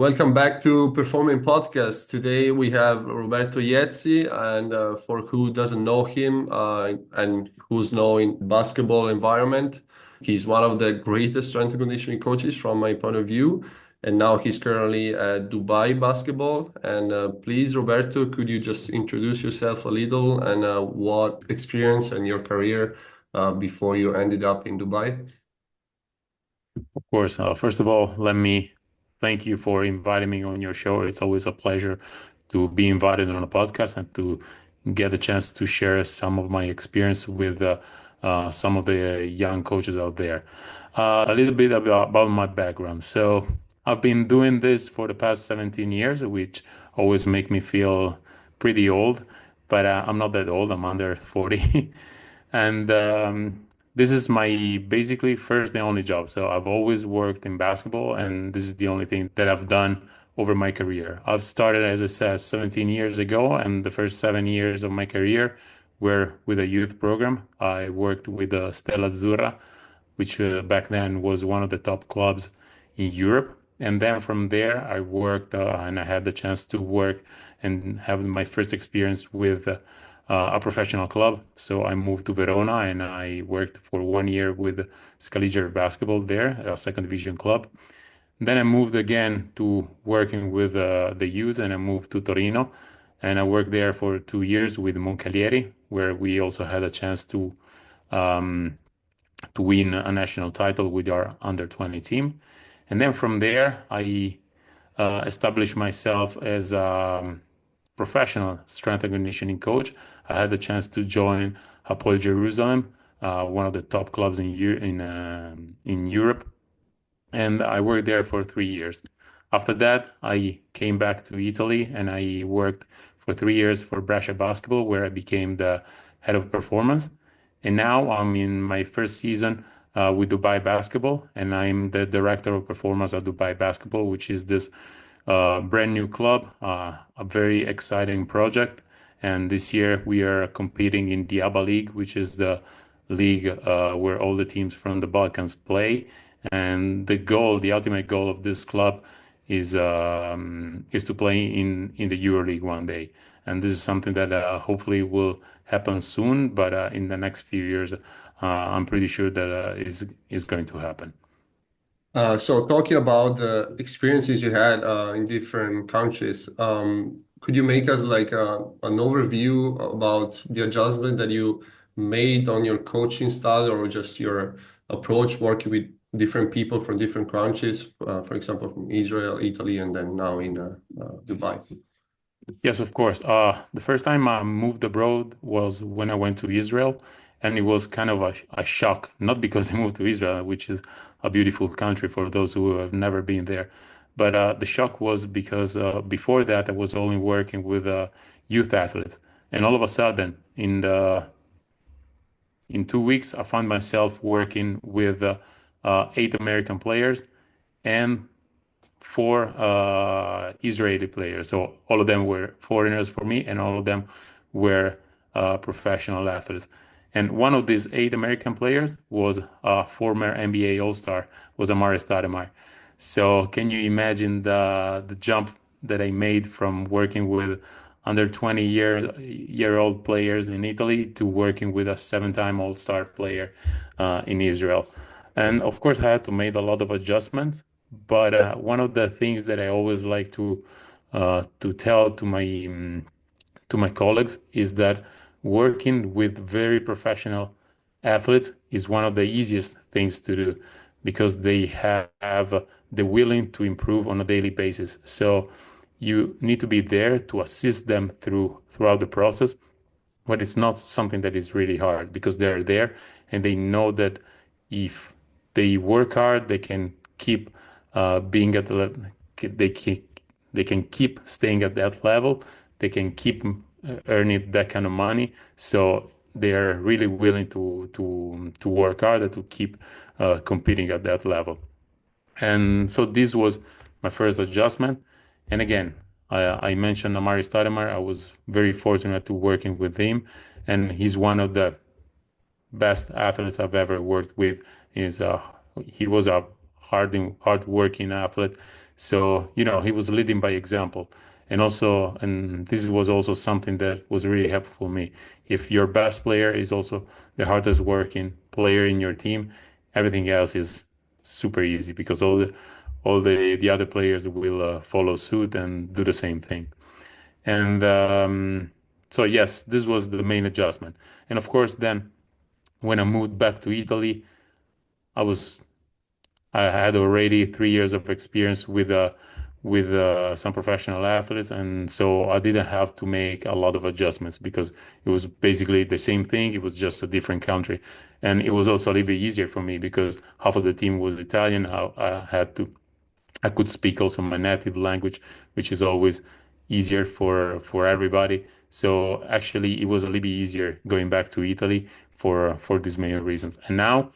Welcome back to Performing Podcast. Today we have Roberto Iezzi, and for who doesn't know him and who's known in basketball environment, he's one of the greatest strength and conditioning coaches from my point of view. And now he's currently at Dubai Basketball. And please, Roberto, could you just introduce yourself a little and what experience and your career before you ended up in Dubai? Of course. First of all, let me thank you for inviting me on your show. It's always a pleasure to be invited on a podcast and to get a chance to share some of my experience with some of the young coaches out there. A little bit about my background. So I've been doing this for the past 17 years, which always make me feel pretty old, but I'm not that old. I'm under 40. And this is my basically first and only job. So I've always worked in basketball, and this is the only thing that I've done over my career. I've started, as I said, 17 years ago, and the first 7 years of my career were with a youth program. I worked with Stella Azzurra, which back then was one of the top clubs in Europe. And then from there, I worked and I had the chance to work and have my first experience with a professional club. So I moved to Verona and I worked for 1 year with Scaliger Basketball there, a second division club. Then I moved again to working with the youth and I moved to Torino. And I worked there for 2 years with Moncalieri, where we also had a chance um, to win a national title with our under 20 team. And then from there, I established myself as a professional strength and conditioning coach. I had the chance to join Hapoel Jerusalem, one of the top clubs in Europe, and I worked there for 3 years. After that, I came back to Italy and I worked for 3 years for Brescia Basketball, where I became the head of performance. And now I'm in my first season with Dubai Basketball, and I'm the director of performance at Dubai Basketball, which is this brand new club, a very exciting project. And this year we are competing in the ABA League, which is the league where all the teams from the Balkans play. And the ultimate goal of this club is to play in the EuroLeague one day. And this is something that hopefully will happen soon, but in the next few years, I'm pretty sure that is going to happen. So talking about the experiences you had in different countries, could you make us like an overview about the adjustment that you made on your coaching style or just your approach working with different people from different countries, for example, from Israel, Italy, and then now in Dubai? Yes, of course. The first time I moved abroad was when I went to Israel, and it was kind of a shock, not because I moved to Israel, which is a beautiful country for those who have never been there, but the shock was because before that I was only working with youth athletes, and all of a sudden in 2 weeks I found myself working with 8 American players and four Israeli players. So all of them were foreigners for me, and all of them were professional athletes. And one of these 8 American players was a former NBA All-Star, was Amari Stoudemire. So can you imagine the jump that I made from working with under 20 year old players in Italy to working with a 7-time All-Star player in Israel? And of course, I had to make a lot of adjustments. But one of the things that I always like to tell to my colleagues is that working with very professional athletes is one of the easiest things to do because they have the willing to improve on a daily basis. So you need to be there to assist them throughout the process, but it's not something that is really hard because they're there and they know that if they work hard, they can keep being at they can they can keep staying at that level. They can keep earning that kind of money. So they are really willing to work hard and to keep competing at that level. And so this was my first adjustment. And again, I mentioned Amari Stoudemire. I was very fortunate to working with him, and he's one of the best athletes I've ever worked with. He was a hard working athlete. So, he was leading by example. And this was also something that was really helpful for me. If your best player is also the hardest working player in your team, everything else is super easy because all the other players will follow suit and do the same thing. And so yes, this was the main adjustment. And of course, then when I moved back to Italy, I was I had already 3 years of experience with some professional athletes, and so I didn't have to make a lot of adjustments because it was basically the same thing. It was just a different country, and it was also a little bit easier for me because half of the team was Italian. I could speak also my native language, which is always easier for everybody. So actually, it was a little bit easier going back to Italy for these main reasons. And now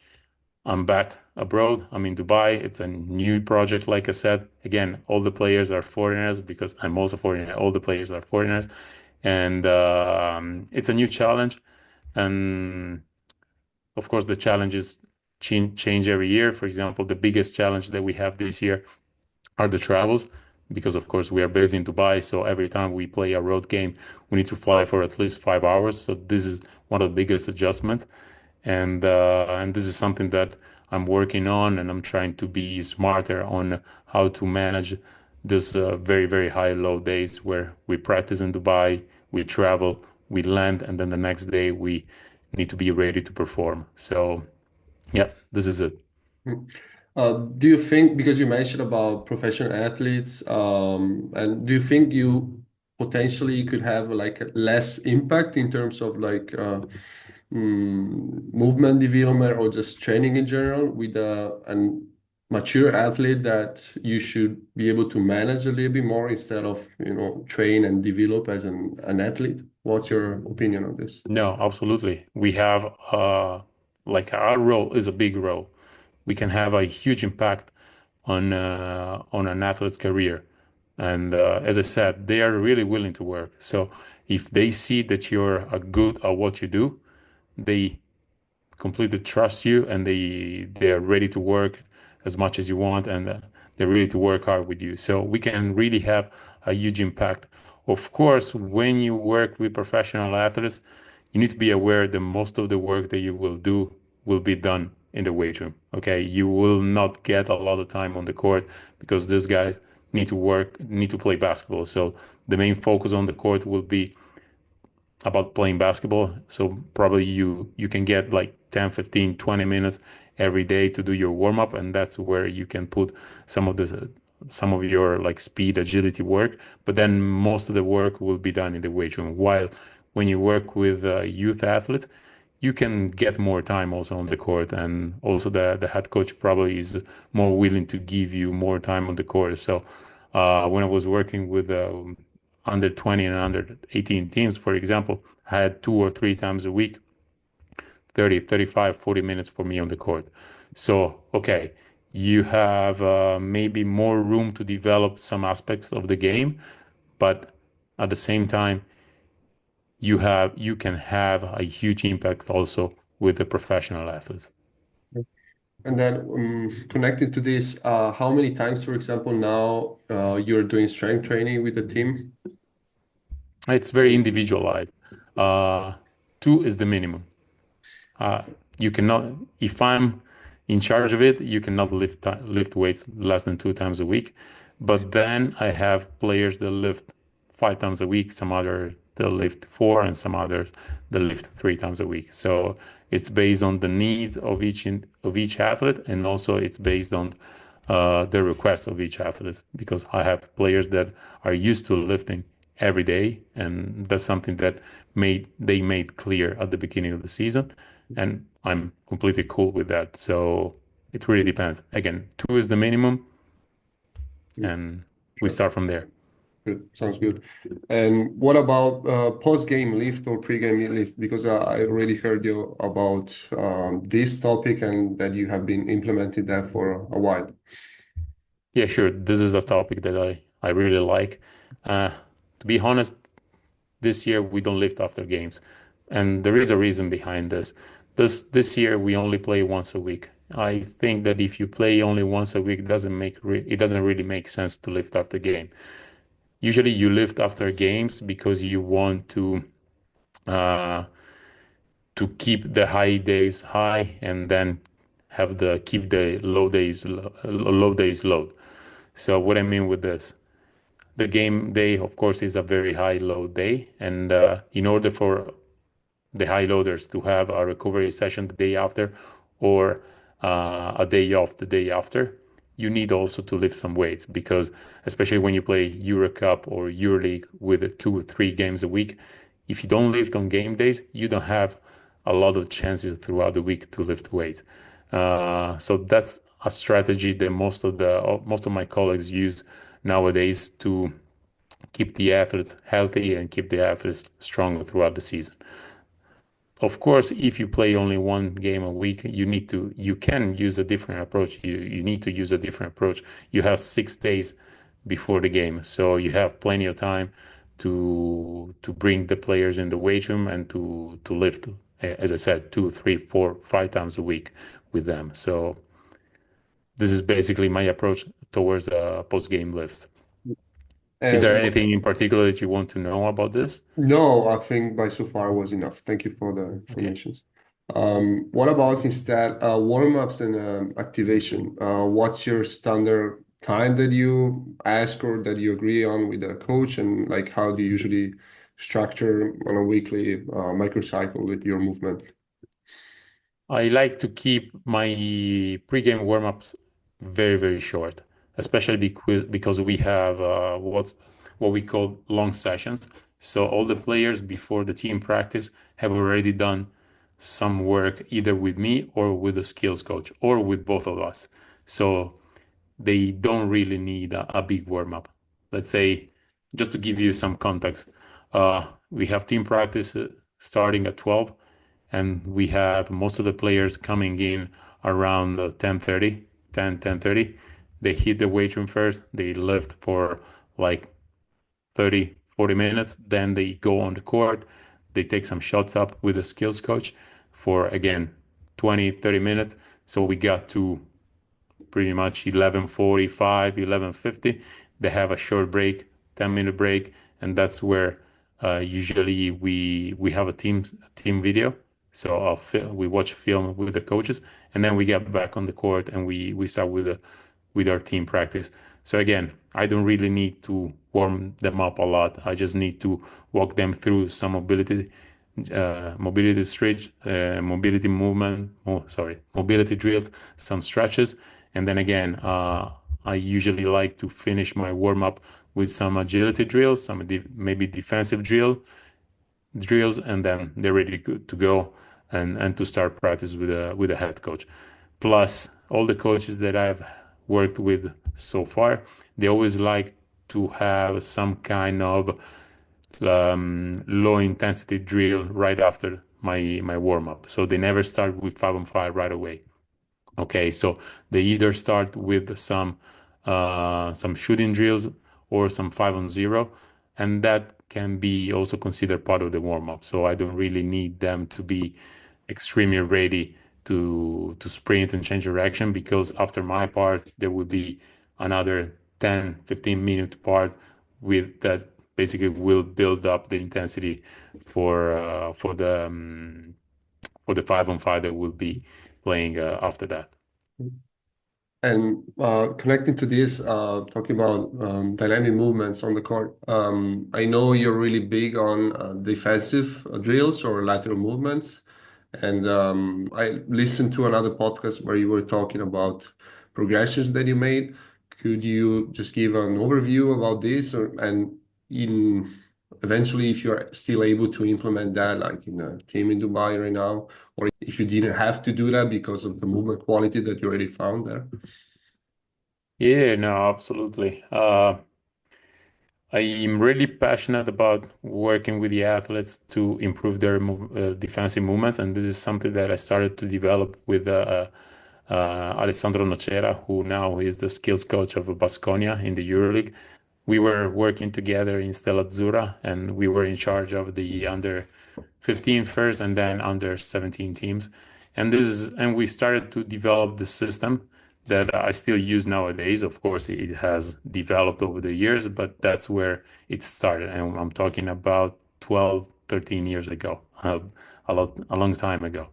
I'm back abroad. I'm in Dubai. It's a new project, like I said. Again, all the players are foreigners because I'm also foreigner. All the players are foreigners, and it's a new challenge. And of course, the challenges change every year. For example, the biggest challenge that we have this year are the travels, because of course we are based in Dubai. So every time we play a road game, we need to fly for at least 5 hours. So this is one of the biggest adjustments, and this is something that I'm working on, and I'm trying to be smarter on how to manage this very, very high low days where we practice in Dubai, we travel, we land, and then the next day we need to be ready to perform. So yeah, this is it. Mm. Do you think, because you mentioned about professional athletes, and do you think you potentially could have like less impact in terms of like movement development or just training in general with an mature athlete that you should be able to manage a little bit more instead of, train and develop as an athlete? What's your opinion on this? No, absolutely. We have like our role is a big role. We can have a huge impact on an athlete's career. And as I said, they are really willing to work. So if they see that you're a good at what you do, they completely trust you, and they're ready to work as much as you want, and they're ready to work hard with you. So we can really have a huge impact. Of course, when you work with professional athletes, you need to be aware that most of the work that you will do will be done in the weight room. Okay, you will not get a lot of time on the court because these guys need to play basketball. So the main focus on the court will be about playing basketball. So probably you can get like 10, 15, 20 minutes every day to do your warm up, and that's where you can put some of your like speed agility work, but then most of the work will be done in the weight room. While when you work with youth athletes, you can get more time also on the court, and also the head coach probably is more willing to give you more time on the court. So when I was working with under 20 and under 18 teams, for example, I had 2 or 3 times a week, 30, 35, 40 minutes for me on the court. So, okay, you have maybe more room to develop some aspects of the game, but at the same time, you can have a huge impact also with the professional athletes. And then connected to this, how many times, for example, now you're doing strength training with the team? It's very individualized. Uh, Two is the minimum. Uh, you cannot, if I'm in charge of it, you cannot lift weights less than 2 times a week. But then I have players that lift 5 times a week, some others that lift four, and some others that lift 3 times a week. So it's based on the needs of each athlete, and also it's based on the request of each athlete, because I have players that are used to lifting every day, and that's something that they made clear at the beginning of the season, and I'm completely cool with that. So it really depends. Again, two is the minimum, Mm, and we sure. start from there. Good. Sounds good. And what about post-game lift or pre-game lift? Because I already heard you about this topic and that you have been implementing that for a while. Yeah, sure. This is a topic that I really like. Uh, to be honest, this year we don't lift after games, and there is a reason behind this. This year we only play once a week, I think that if you play only once a week, it doesn't really make sense to lift after game. Usually, you lift after games because you want uh, to keep the high days high and then have the keep the low days low. So what I mean with this, the game day, of course, is a very high load day, and in order for the high loaders to have a recovery session the day after or a day off the day after, you need also to lift some weights because especially when you play Euro Cup or EuroLeague with 2 or 3 games a week, if you don't lift on game days, you don't have a lot of chances throughout the week to lift weights. So that's a strategy that most of my colleagues use nowadays to keep the athletes healthy and keep the athletes strong throughout the season. Of course, if you play only one game a week, you can use a different approach. You need to use a different approach. You have 6 days before the game, so you have plenty of time to bring the players in the weight room and to lift, as I said, 2, 3, 4, 5 times a week with them. So this is basically my approach towards post-game lifts. Is there And anything in particular that you want to know about this? no, I think by so far was enough. Thank you for the Okay. informations. What about instead warm-ups and activation? What's your standard time that you ask or that you agree on with the coach, and like how do you usually structure on a weekly microcycle with your movement? I like to keep my pre-game warm-ups very, very short, especially because we have what we call long sessions. So all the players before the team practice have already done some work either with me or with the skills coach or with both of us. So they don't really need a big warm-up. Let's say, just to give you some context, we have team practice starting at 12 and we have most of the players coming in around 10:30, 10:30. They hit the weight room first, they lift for like 30, 40 minutes, then they go on the court, they take some shots up with the skills coach for again 20, 30 minutes. So we got to pretty much 11:45, 11:50. They have a short break, 10-minute break, and that's where usually we have a team video. So we watch film with the coaches, and then we get back on the court and we start with our team practice. So again, I don't really need to warm them up a lot. I just need to walk them through some mobility stretch, mobility movement, mobility drills, some stretches, and then again, I usually like to finish my warm up with some agility drills, some maybe defensive drills, and then they're ready to go and to start practice with a head coach. Plus, all the coaches that I've worked with so far, they always like to have some kind of low intensity drill right after my warm up. So they never start with 5-on-5 right away. Okay, so they either start with some shooting drills or some 5-on-0, and that can be also considered part of the warm up. So I don't really need them to be extremely ready to sprint and change direction because after my part there will be another 10-15 minute part with that basically will build up the intensity for the 5-on-5 that will be playing after that. And connecting to this, talking about dynamic movements on the court, I know you're really big on defensive drills or lateral movements. And I listened to another podcast where you were talking about progressions that you made. Could you just give an overview about this, and in eventually, if you're still able to implement that, like in a team in Dubai right now, or if you didn't have to do that because of the movement quality that you already found there? Yeah, no, absolutely. I am really passionate about working with the athletes to improve their defensive movements, and this is something that I started to develop with Alessandro Nocera, who now is the skills coach of Baskonia in the EuroLeague. We were working together in Stella Azzurra, and we were in charge of the under 15 first and then under 17 teams. And we started to develop the system that I still use nowadays. Of course, it has developed over the years, but that's where it started. And I'm talking about 12, 13 years ago, a long time ago.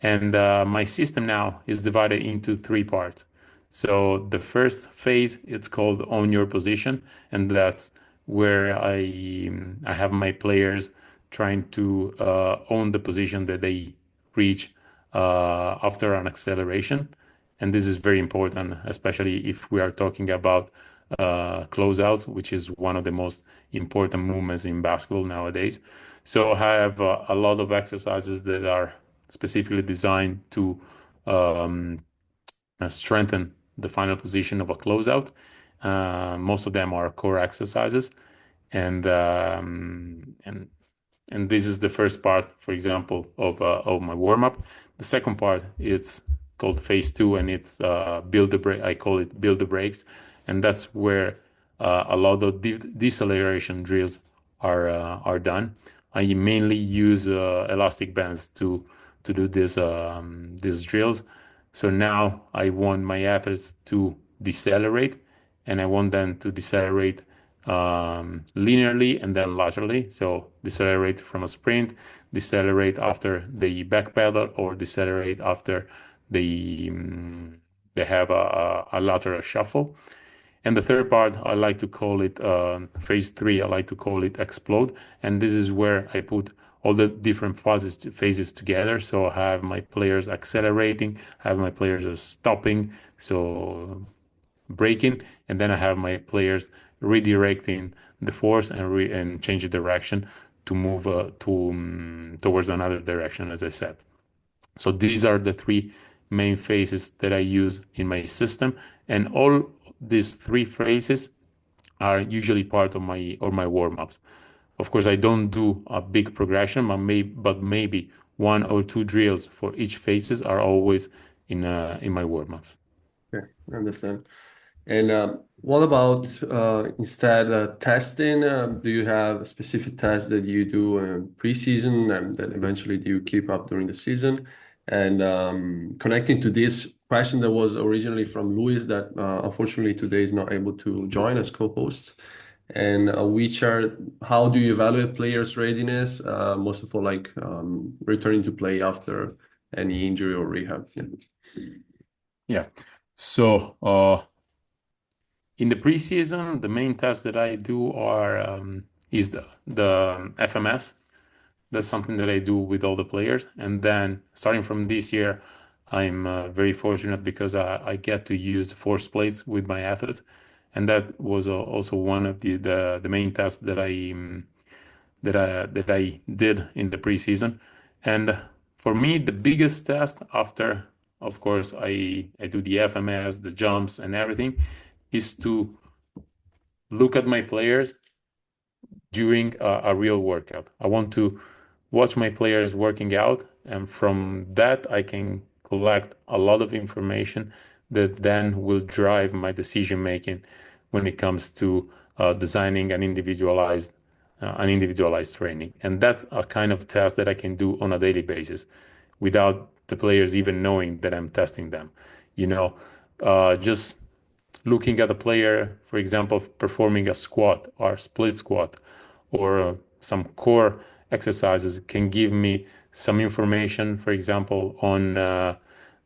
And my system now is divided into three parts. So the first phase, it's called Own Your Position, and that's where I have my players trying to own the position that they reach after an acceleration. And this is very important, especially if we are talking about closeouts, which is one of the most important movements in basketball nowadays. So I have a lot of exercises that are specifically designed to um, strengthen the final position of a closeout. Most of them are core exercises, and um, and and this is the first part, for example, of my warm up. The second part is called phase two, and it's build the break. I call it build the brakes, and that's where a lot of deceleration drills are done. I mainly use elastic bands to do these drills. So now I want my athletes to decelerate, and I want them to decelerate linearly and then laterally. So decelerate from a sprint, decelerate after the back pedal, or decelerate after they they have a lateral shuffle. And the third part, I like to call it phase three. I like to call it explode. And this is where I put all the different phases together. So I have my players accelerating, I have my players stopping, so braking, and then I have my players redirecting the force and change the direction to move towards another direction, as I said. So these are the three main phases that I use in my system, and all these three phases are usually part of my warm-ups. Of course, I don't do a big progression, but maybe one or two drills for each phases are always in my warm-ups. Okay, I understand. And what about instead testing? Do you have specific tests that you do pre-season and that eventually do you keep up during the season? And connecting to this question that was originally from Luis, that unfortunately today is not able to join as co-host. And how do you evaluate players' readiness, most of all, like returning to play after any injury or rehab? Yeah. Yeah. So in the preseason, the main tests that I do is the FMS. That's something that I do with all the players. And then starting from this year, I'm very fortunate because I get to use force plates with my athletes, and that was also one of the main tests that I did in the preseason. And for me, the biggest test after, of course, I do the FMS, the jumps, and everything, is to look at my players during a real workout. I want to watch my players working out, and from that, I can collect a lot of information that then will drive my decision making when it comes to designing an individualized training. And that's a kind of test that I can do on a daily basis without the players even knowing that I'm testing them. You know, just looking at a player, for example, performing a squat or split squat or some core exercises can give me some information, for example,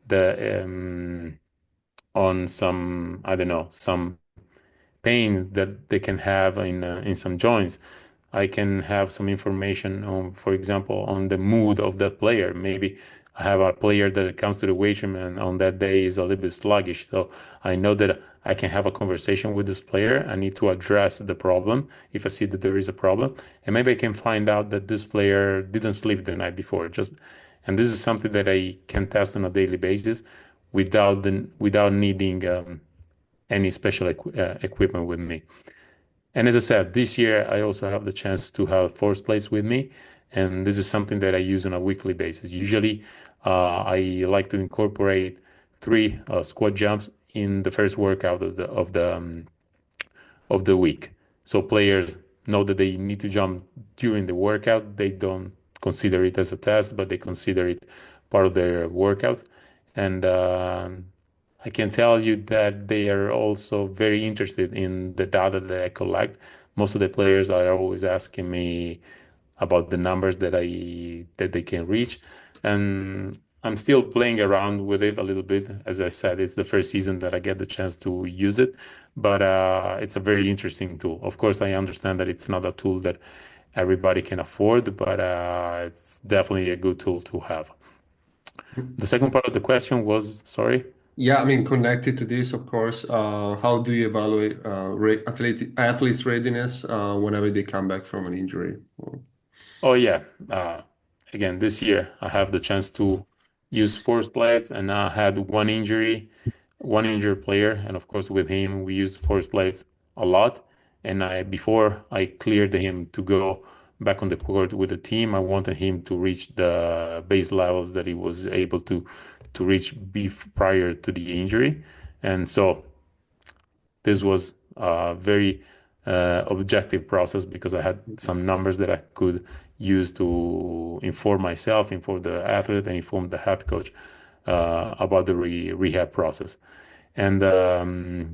the on some, I don't know, some pain that they can have in some joints. I can have some information on, for example, on the mood of that player. Maybe I have a player that comes to the weight room and on that day is a little bit sluggish. So I know that I can have a conversation with this player. I need to address the problem if I see that there is a problem. And maybe I can find out that this player didn't sleep the night before. And this is something that I can test on a daily basis without needing any special equipment with me. And as I said, this year I also have the chance to have force plates with me, and this is something that I use on a weekly basis. Usually, I like to incorporate three squat jumps in the first workout of the week. So players know that they need to jump during the workout. They don't consider it as a test, but they consider it part of their workouts. And I can tell you that they are also very interested in the data that I collect. Most of the players are always asking me about the numbers that they can reach, and I'm still playing around with it a little bit. As I said, it's the first season that I get the chance to use it, but it's a very interesting tool. Of course, I understand that it's not a tool that everybody can afford, but it's definitely a good tool to have. The second part of the question was, sorry. Yeah, I mean, connected to this, of course, how do you evaluate athletes' readiness whenever they come back from an injury? Oh yeah. Again, this year I have the chance to use force plates, and I had one injured player, and of course with him we use force plates a lot. And I before I cleared him to go back on the court with the team, I wanted him to reach the base levels that he was able to reach prior to the injury, and so this was a very objective process because I had some numbers that I could use to inform myself, inform the athlete, and inform the head coach about the rehab process. And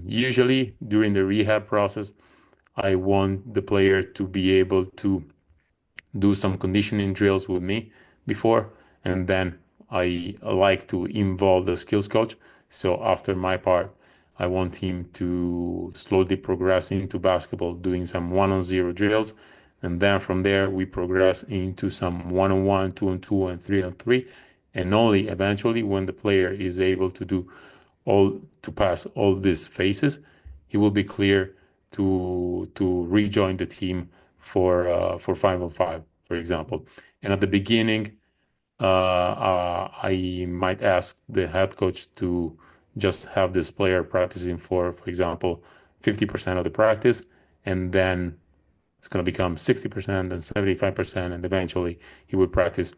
usually during the rehab process, I want the player to be able to do some conditioning drills with me before, and then I like to involve the skills coach. So after my part, I want him to slowly progress into basketball, doing some one-on-zero drills, and then from there we progress into some one-on-one, two-on-two, and three-on-three, and only eventually when the player is able to do all to pass all these phases, he will be clear to rejoin the team for 5-on-5, for example. And at the beginning, I might ask the head coach to just have this player practicing for example, 50% of the practice, and then it's going to become 60% and 75%, and eventually he would practice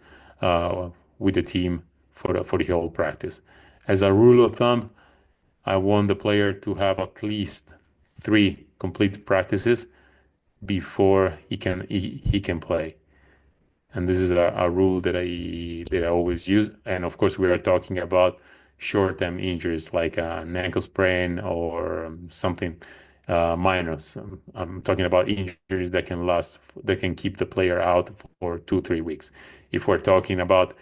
with the team for the whole practice. As a rule of thumb, I want the player to have at least 3 complete practices before he can play. And this is a rule that I always use. And of course, we are talking about short-term injuries like an ankle sprain or something minor. So I'm talking about injuries that can that can keep the player out for 2-3 weeks. If we're talking about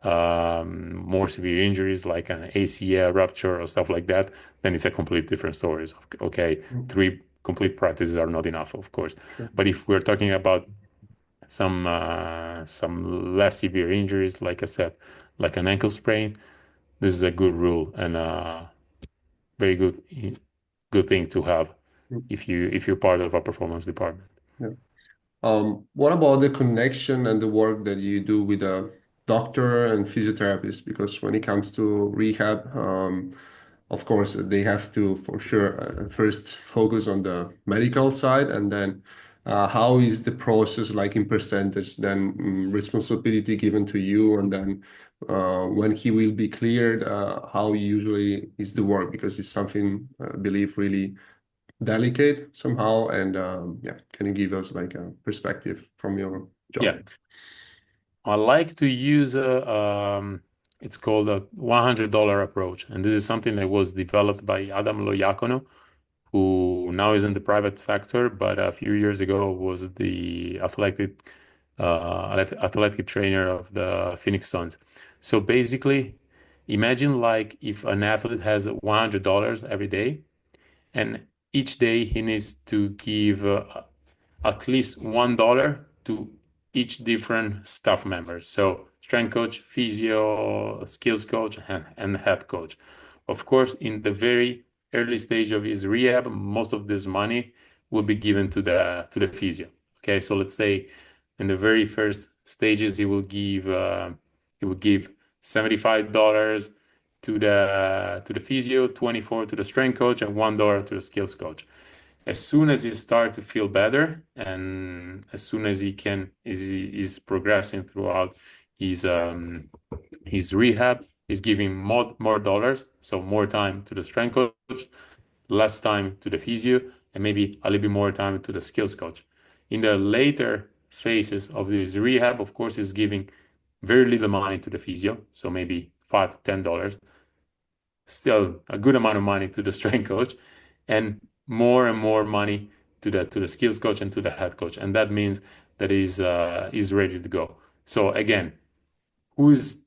more severe injuries like an ACL rupture or stuff like that, then it's a complete different story. So, okay, 3 complete practices are not enough, of course. But if we're talking about some less severe injuries, like I said, like an ankle sprain, this is a good rule and a very good thing to have if you're part of a performance department. Yeah. What about the connection and the work that you do with a doctor and physiotherapist? Because when it comes to rehab, of course, they have to, for sure, first focus on the medical side, and then how is the process like in percentage, then responsibility given to you, and then when he will be cleared, how usually is the work? Because it's something I believe really delicate somehow. And yeah, can you give us like a perspective from your Yeah, job? I like to use it's called a $100 approach, and this is something that was developed by Adam Loyacono, who now is in the private sector, but a few years ago was the athletic trainer of the Phoenix Suns. So basically, imagine like if an athlete has $100 every day, and each day he needs to give at least $1 to each different staff member. So strength coach, physio, skills coach, and head coach. Of course, in the very early stage of his rehab, most of this money will be given to the physio. Okay, so let's say in the very first stages, he will give $75 to the physio, 24 to the strength coach, and $1 to the skills coach. As soon as he starts to feel better, and as soon as is progressing throughout his his rehab, he's giving more dollars, so more time to the strength coach, less time to the physio, and maybe a little bit more time to the skills coach. In the later phases of this rehab, of course, he's giving very little money to the physio, so maybe $5, $10, still a good amount of money to the strength coach, and more money to the skills coach and to the head coach. And that means that is ready to go. So again, who's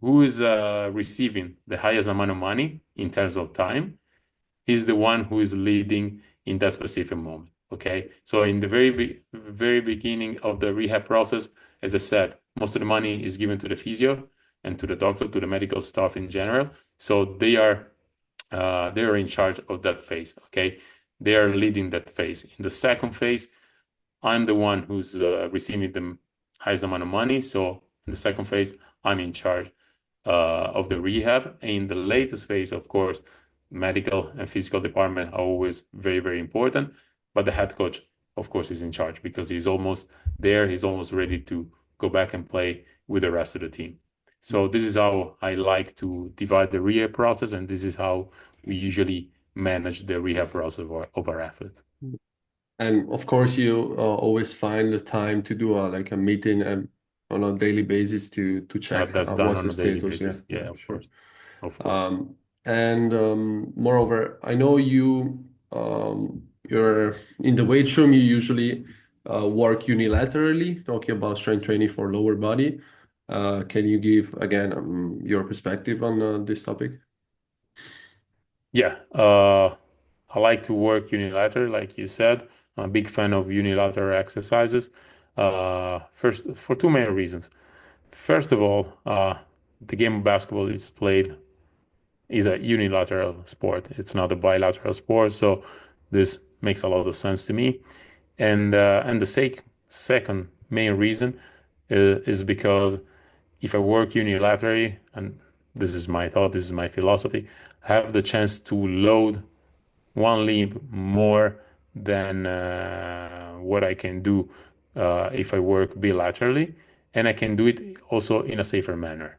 who is receiving the highest amount of money in terms of time is the one who is leading in that specific moment. Okay. So in the very beginning of the rehab process, as I said, most of the money is given to the physio and to the doctor, to the medical staff in general. So they are in charge of that phase. Okay. They are leading that phase. In the second phase, I'm the one who's receiving the highest amount of money. So in the second phase, I'm in charge of the rehab. In the latest phase, of course, medical and physical department are always very, very important. But the head coach, of course, is in charge because he's almost there. He's almost ready to go back and play with the rest of the team. So this is how I like to divide the rehab process, and this is how we usually manage the rehab process of our athletes. And of course, you always find the time to do like a meeting on a daily basis to check That's done what's on the a daily status. Yeah, basis. yeah, Yeah, of sure. course. Of course. And moreover, I know you're in the weight room. You usually work unilaterally, talking about strength training for lower body. Can you give again your perspective on this topic? Yeah, I like to work unilateral, like you said. I'm a big fan of unilateral exercises. First, for two main reasons. First of all, the game of basketball is a unilateral sport. It's not a bilateral sport, so this makes a lot of sense to me. And the second main reason is because if I work unilaterally, and this is my thought, this is my philosophy, I have the chance to load one limb more than what I can do if I work bilaterally, and I can do it also in a safer manner.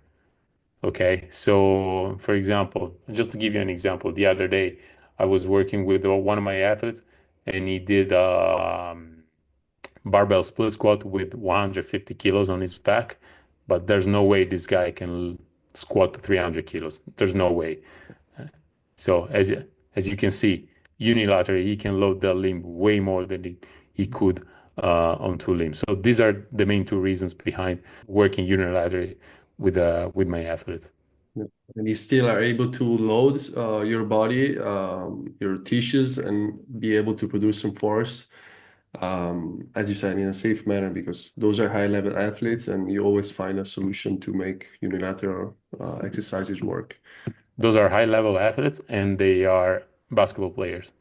Okay, so for example, just to give you an example, the other day I was working with one of my athletes, and he did barbell split squat with 150 kilos on his back, but there's no way this guy can squat 300 kilos. There's no way. So as you can see, unilaterally he can load the limb way more than he could on two limbs. So these are the main two reasons behind working unilaterally with my athletes. Yeah. And you still are able to load your body, your tissues, and be able to produce some force, as you said, in a safe manner, because those are high-level athletes, and you always find a solution to make unilateral exercises work. Those are high level athletes and they are basketball players.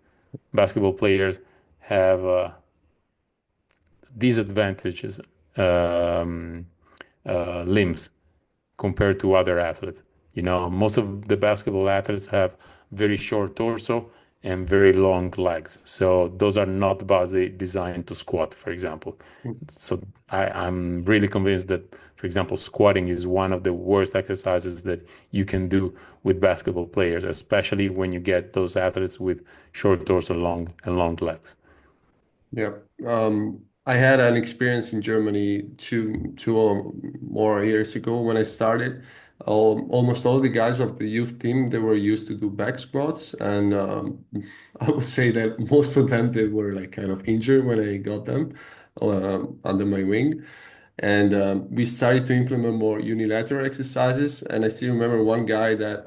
Basketball players have disadvantages limbs compared to other athletes. You know, most of the basketball athletes have very short torso and very long legs. So those are not badly designed to squat, for example. So I'm really convinced that, for example, squatting is one of the worst exercises that you can do with basketball players, especially when you get those athletes with short torso, long legs. Yeah. I had an experience in Germany two more years ago when I started. Almost all the guys of the youth team, they were used to do back squats, and I would say that most of them they were like kind of injured when I got them under my wing. And we started to implement more unilateral exercises. And I still remember one guy that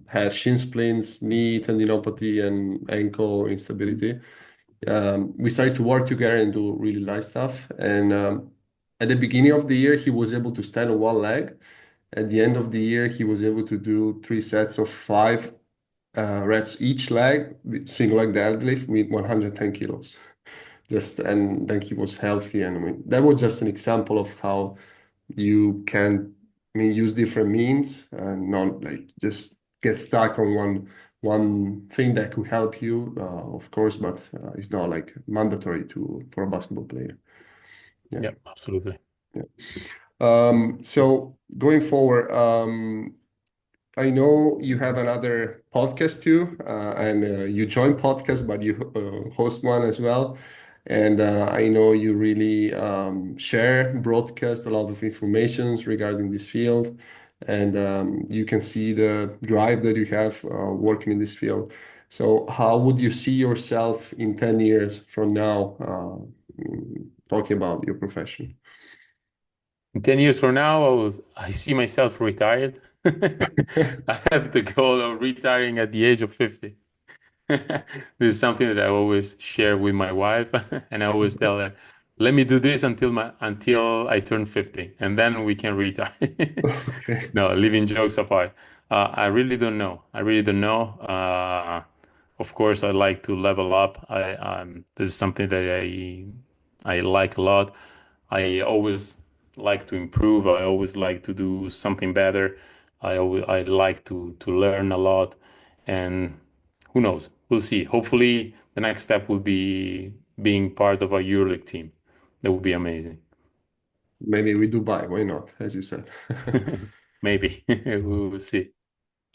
had shin splints, knee tendinopathy, and ankle instability. We started to work together and do really light stuff. And at the beginning of the year, he was able to stand on one leg. At the end of the year, he was able to do 3 sets of 5 reps each leg, with single leg deadlift with 110 kilos. And then he was healthy. And I mean, that was just an example of how you can, I mean, use different means and not like just get stuck on one thing that could help you, of course, but it's not like mandatory to for a basketball player. Yeah. Yeah, absolutely. Yeah. So going forward, I know you have another podcast too, and you join podcast, but you host one as well. And I know you really share, broadcast a lot of informations regarding this field, and you can see the drive that you have working in this field. So, how would you see yourself in 10 years from now, talking about your profession? In 10 years from now, I see myself retired. I have the goal of retiring at the age of 50. This is something that I always share with my wife, and I always tell her, "Let me do this until I turn 50, and then we can retire." Okay. No, leaving jokes apart, I really don't know. I really don't know. Of course, I like to level up. This is something that I like a lot. I always like to improve. I always like to do something better. I like to learn a lot, and who knows? We'll see. Hopefully, the next step will be being part of a EuroLeague team. That would be amazing. Maybe we Dubai, why not, as you said. Maybe we will see.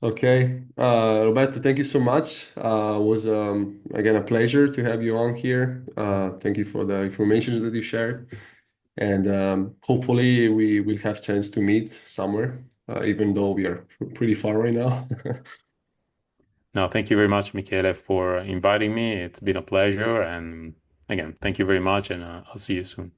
Okay, Roberto, thank you so much. It was again a pleasure to have you on here. Thank you for the information that you shared, and hopefully we will have chance to meet somewhere, even though we are pretty far right now. No, thank you very much, Michele, for inviting me. It's been a pleasure. And again, thank you very much, and I'll see you soon.